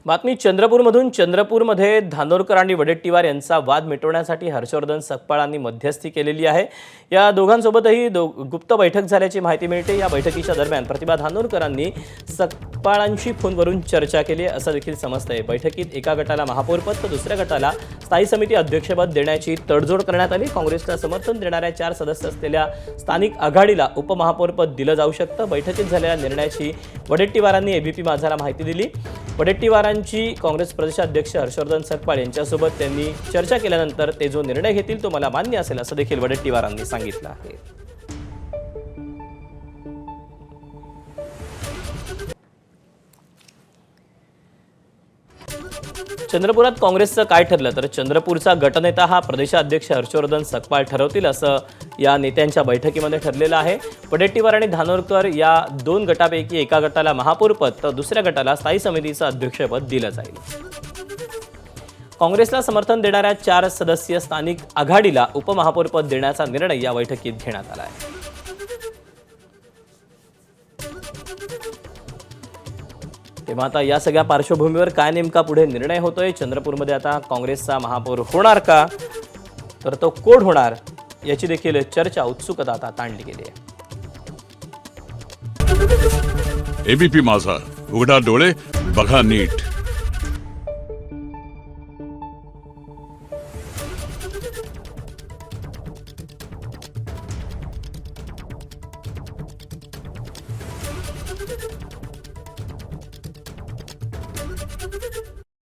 बातमी चंद्रपूरमधून चंद्रपूरमध्ये धानोरकर आणि वडेट्टीवार यांचा वाद मिटवण्यासाठी हर्षवर्धन सकपाळांनी मध्यस्थी केलेली आहे। या दोघांसोबतही गुप्त बैठक झाल्याची माहिती मिळते। या बैठकीच्या दरम्यान प्रतिभा धानोरकरांनी सकपाळांशी फोनवरून चर्चा केली असं देखील समजतंय। बैठकीत एका गटाला महापौरपद तर दुसऱ्या गटाला स्थायी समिती अध्यक्षपद देण्याची तडजोड करण्यात आली। काँग्रेसला समर्थन देणाऱ्या 4 सदस्य असलेल्या स्थानिक आघाडीला उपमहापौरपद दिलं जाऊ शकतं। बैठकीत झालेल्या निर्णयाची वडेट्टीवारांनी एबीपी माझाला माहिती दिली। वडेट्टीवारांची काँग्रेस प्रदेशाध्यक्ष हर्षवर्धन सकपाळ यांच्यासोबत त्यांनी चर्चा केल्यानंतर ते जो निर्णय घेतील तो मला मान्य असेल असं देखील वडेट्टीवारांनी सांगितलं आहे। चंद्रपुरात काँग्रेसचं काय ठरलं तर चंद्रपूरचा गटनेता हा प्रदेशाध्यक्ष हर्षवर्धन सकपाळ ठरवतील असं या नेत्यांच्या बैठकीमध्ये ठरलेलं आहे। वडेट्टीवार आणि धानोरकर या 2 गटापैकी एका गटाला महापौरपद तर दुसऱ्या गटाला स्थायी समितीचं अध्यक्षपद दिलं जाईल। काँग्रेसला समर्थन देणाऱ्या 4 सदस्यीय स्थानिक आघाडीला उपमहापौरपद देण्याचा निर्णय या बैठकीत घेण्यात आला आहे। तेव्हा आता या सगळ्या पार्श्वभूमीवर काय नेमका पुढे निर्णय होतोय, चंद्रपूरमध्ये आता काँग्रेसचा महापौर होणार का तर तो कोण होणार याची देखील चर्चा उत्सुकता आता ताणली गेली आहे। एबीपी माझा, उघडा डोळे बघा नीट।